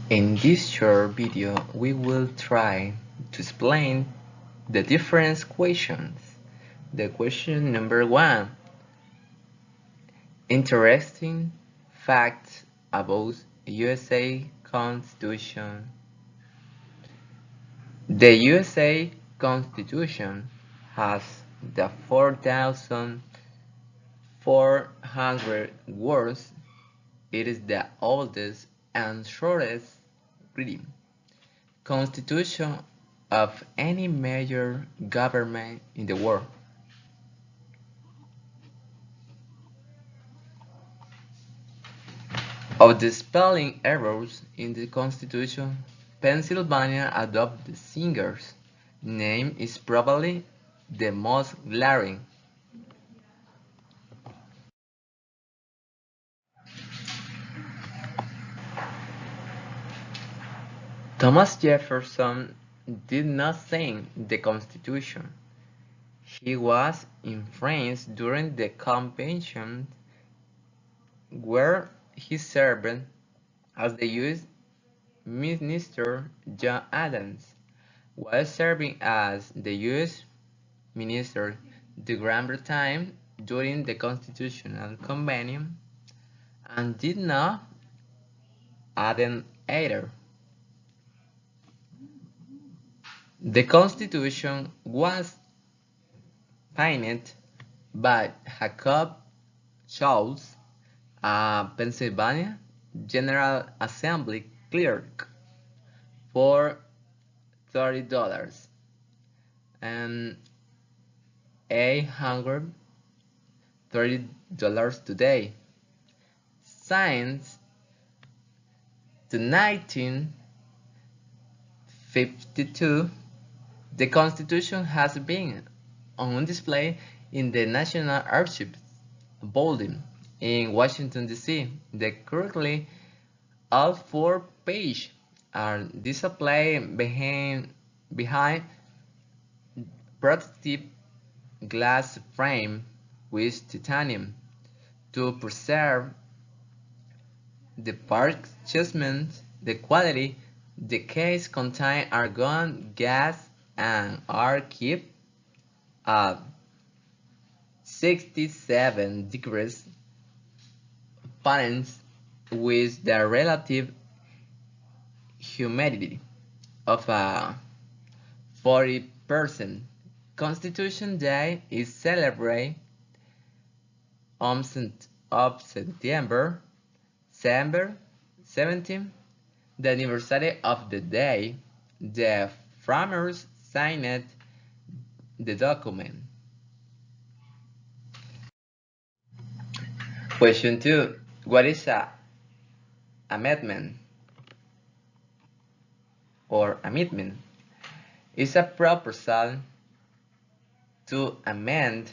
In this short video, we will try to explain the different questions. The question number 1. Interesting facts about USA Constitution. The USA Constitution has the 4,400 words. It is the oldest and shortest written constitution of any major government in the world. Of the spelling errors in the Constitution, Pennsylvania adopted the singer's name is probably the most glaring. Thomas Jefferson did not sign the Constitution. He was in France during the convention where he served as the U.S. Minister. John Adams was serving as the U.S. Minister to Great Britain during the Constitutional Convention and did not attend either. The Constitution was signed by Jacob Schultz, a Pennsylvania General Assembly clerk, for $30 and $830 today. Since the 1952, the Constitution has been on display in the National Archives building in Washington, D.C. The currently all 4 pages are displayed behind protective glass frame with titanium to preserve the parchment, the quality. The case contains argon gas and are kept at 67 degrees Fahrenheit with the relative humidity of 40%. Constitution Day is celebrated on September 17, the anniversary of the day the framers signed the document. Question 2. What is an amendment or amendment? It's a proposal to amend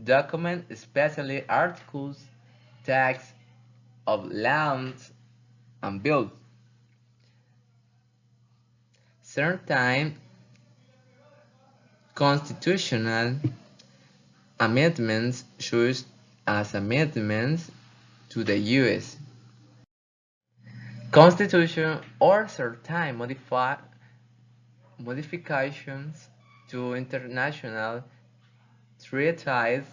document, especially articles, text of laws and bills. Certain constitutional amendments used as amendments to the U.S. Constitution or certain modifications to international treaties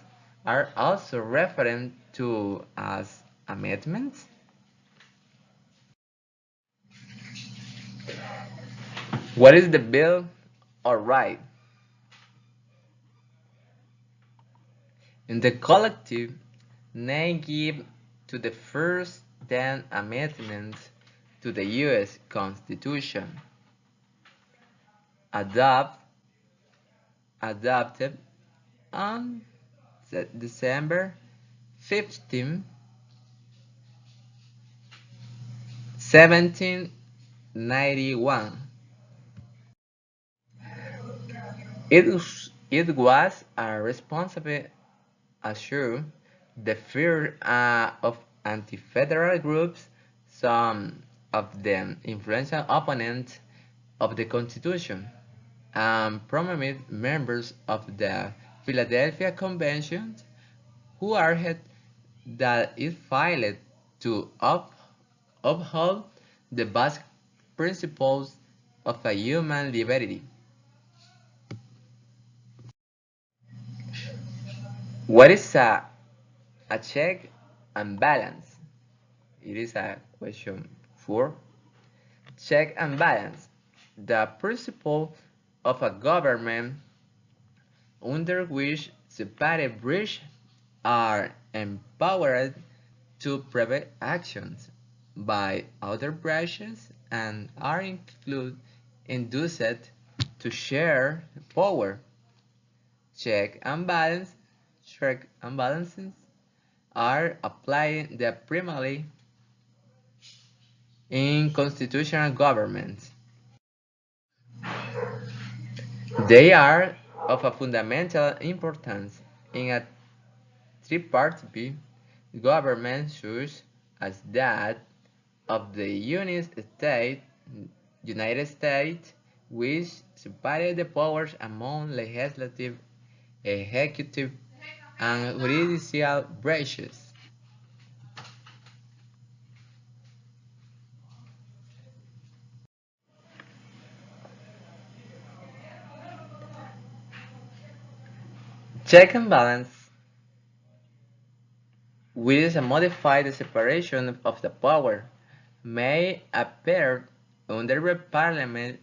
are also referred to as amendments. What is the bill or right? In the collective name given to the first 10 amendments to the U.S. Constitution, adopted on December 15, 1791. It was a responsible assure the fear of anti-federal groups, some of them influential opponents of the Constitution, and prominent members of the Philadelphia Convention who argued that it failed to uphold the basic principles of a human liberty. What is a check and balance? It is a question 4. Check and balance. The principle of a government under which separate branches are empowered to prevent actions by other branches and are induced to share power. Check and balance. Check and balances are applied primarily in constitutional governments. They are of a fundamental importance in a tripartite government such as that of the United States, which separated the powers among legislative, executive, and judicial branches. Check and balance, which modify the separation of the power, may appear under the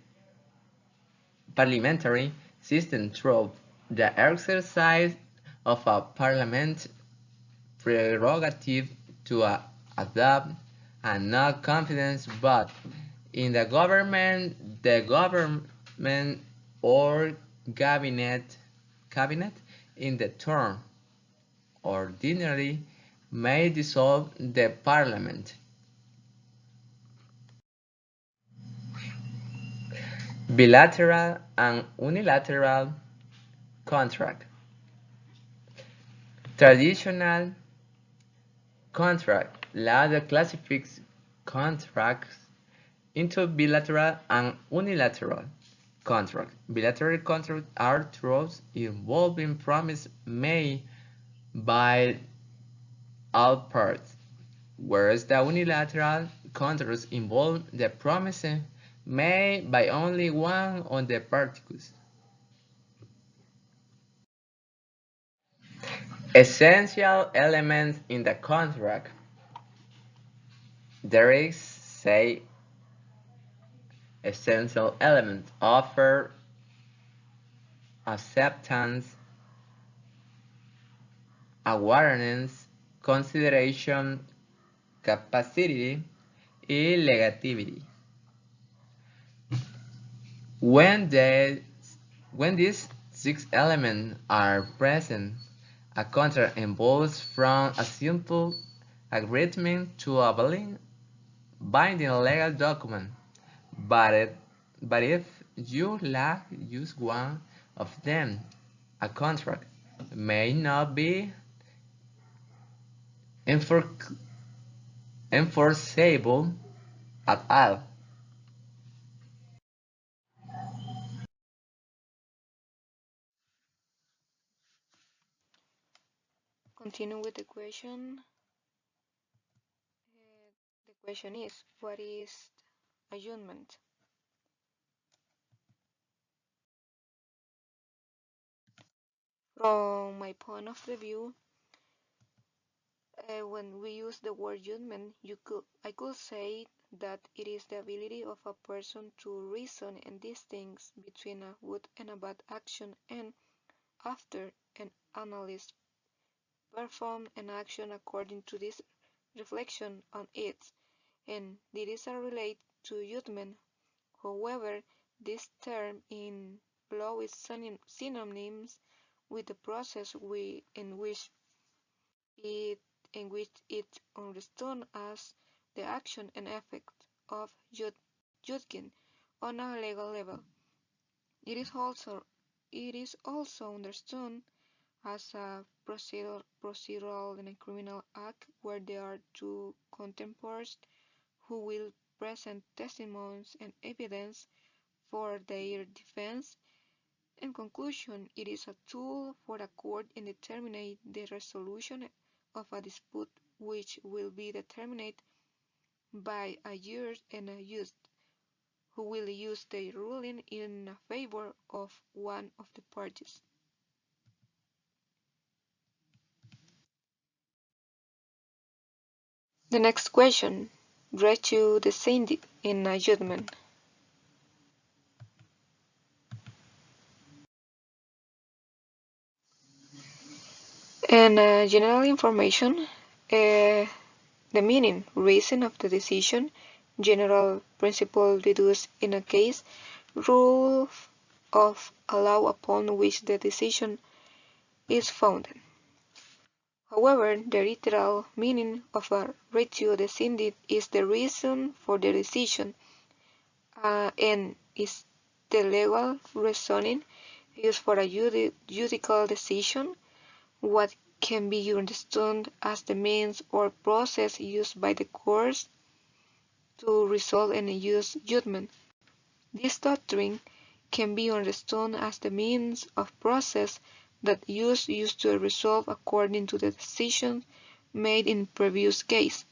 parliamentary system through the exercise of a parliament prerogative to adopt a no confidence vote in the government or cabinet in the term ordinary may dissolve the parliament. Bilateral and unilateral contract. Traditional contract law classifies contracts into bilateral and unilateral contracts. Bilateral contracts are those involving promises made by all parties, whereas the unilateral contracts involve the promises made by only one of the parties. Essential elements in the contract. There is, say, essential elements offer acceptance, awareness, consideration, capacity, and legality. When, the, when these 6 elements are present, a contract evolves from a simple agreement to a binding legal document. But if you lack just one of them, a contract may not be enforceable at all. Continue with the question. The question is, what is adjustment? From my point of the view, when we use the word judgment, I could say that it is the ability of a person to reason and distinguish between a good and a bad action, and after an analyst perform an action according to this reflection on it, and this is related to judgment. However, this term in law is synonymous with the process it in which it understood as the action and effect of judging on a legal level. It is also it is also understood as a procedural and a criminal act where there are two contempors who will present testimonies and evidence for their defense. In conclusion, it is a tool for a court in determining the resolution of a dispute which will be determined by a jury and a judge, who will use their ruling in favor of one of the parties. The next question: ratio descended in a judgment. And general information, the meaning, reason of the decision, general principle deduced in a case, rule of law upon which the decision is founded. However, the literal meaning of a ratio descended is the reason for the decision, and is the legal reasoning used for a judicial decision, what can be understood as the means or process used by the courts to resolve any just judgment. This doctrine can be understood as the means of process that used to resolve according to the decision made in previous case.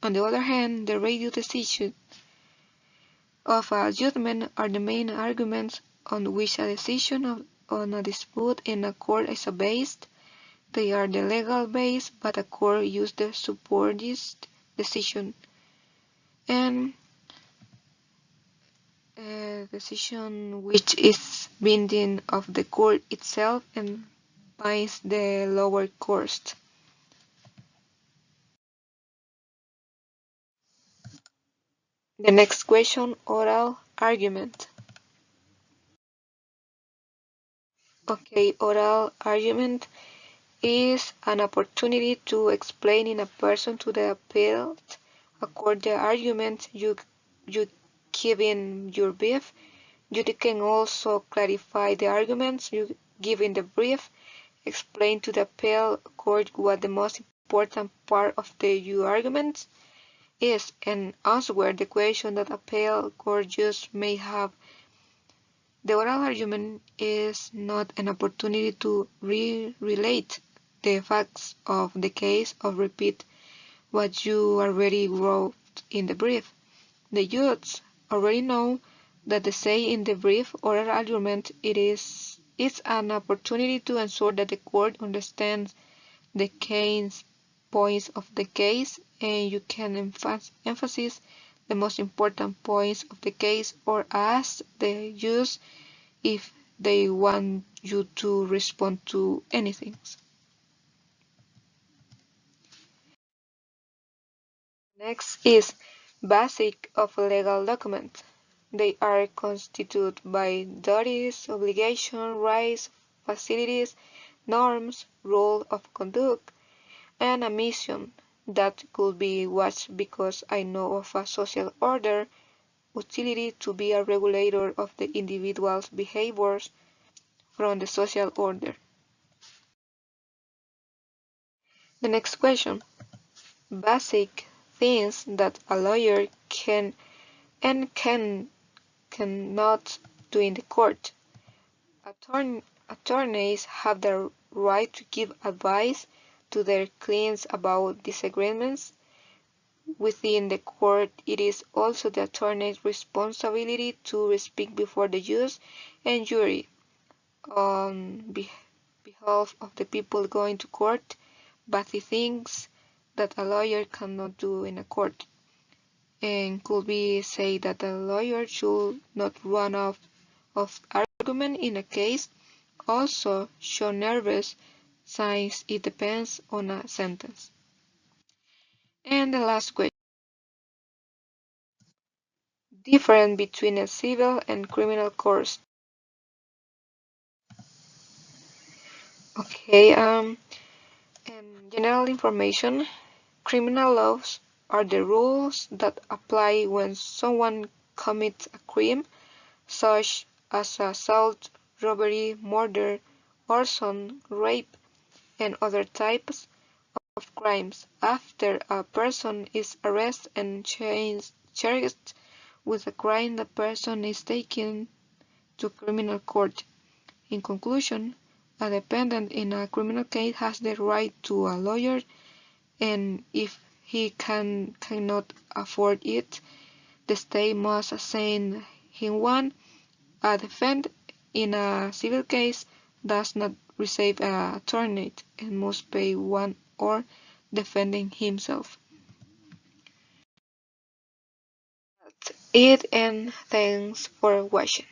On the other hand, the radio decision of a judgment are the main arguments on which a decision on a dispute in a court is based. They are the legal base, but a court uses the support this decision. And a decision which is binding of the court itself and binds the lower courts. The next question, oral argument. Okay, oral argument is an opportunity to explain in a person to the appellate accord the argument you give in your brief. You can also clarify the arguments you give in the brief, explain to the appellate court what the most important part of your arguments is, and answer the question that appellate court just may have. The oral argument is not an opportunity to relate the facts of the case or repeat what you already wrote in the brief. The judge already know that the say in the brief oral argument it's an opportunity to ensure that the court understands the case points of the case, and you can emphasize the most important points of the case or ask the judge if they want you to respond to anything. Next is basic of legal documents. They are constituted by duties, obligations, rights, facilities, norms, rule of conduct, and a mission that could be watched because I know of a social order, utility to be a regulator of the individual's behaviors from the social order. The next question. Basic things that a lawyer can and cannot do in the court. Attorneys have the right to give advice to their clients about disagreements within the court. It is also the attorney's responsibility to speak before the judge and jury on behalf of the people going to court, but the things that a lawyer cannot do in a court, and could be said that a lawyer should not run off of argument in a case, also show nervous signs it depends on a sentence. And the last question, difference between a civil and criminal court. Okay, and general information, criminal laws are the rules that apply when someone commits a crime, such as assault, robbery, murder, arson, rape, and other types of crimes. After a person is arrested and charged with a crime, the person is taken to criminal court. In conclusion, a defendant in a criminal case has the right to a lawyer, and if he cannot afford it, the state must assign him one. A defendant in a civil case does not receive a attorney and must pay one or defending himself. That's it, and thanks for watching.